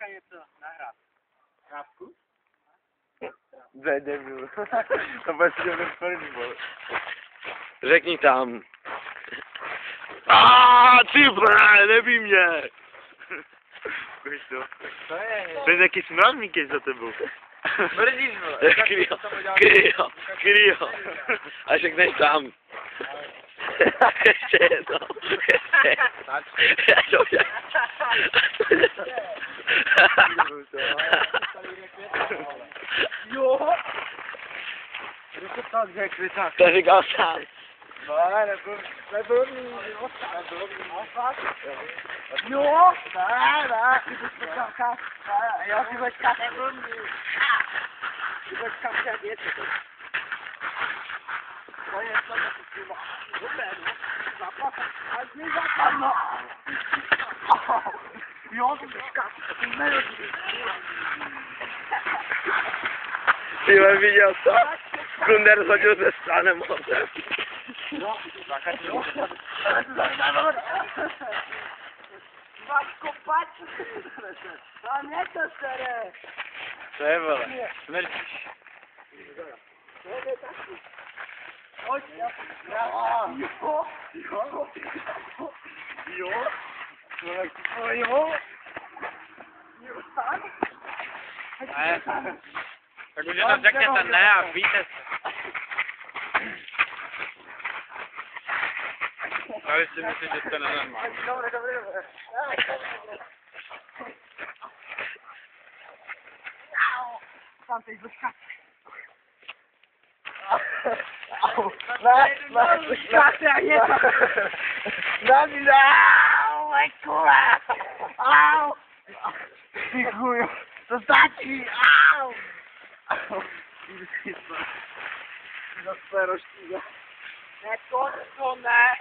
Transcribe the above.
nechaj něco nahrát. Krátku? Debil. To bude si dělat první, vole. Řekni tam. Ty vole, nebij mě. Víš to? To je... To je taky smrádný kež za tebou. Mrdíš, vole. Kryo. A řekneš tam. Ještě jedno. Jo. Kdo to tak řekl, tak? To říkal sám. No, nebyl mý. Jo, ne, ty bys počkat. Jo, ty počkat, nebyl mý. Ty počkat, jak je to. To je to, co ty má. Dobré, no. Zaplakat, až mi zapadno. Jo, ty počkat, ty melodí. Ty jsi viděl to? Kunder hodil ze strany moře. No, máš kopat? Tam je to, sere. To je, vole. Smrtíš. To je taky. Pojď, Tak už jenom řekněte ne a víte. Ale si myslím, že jste nenormální. Dobré. Tam teď počkat. Počkat, jak je to. Au, kurva. Au. Ty chuju, to stačí, au. Zase roštíga. Ne, to ne.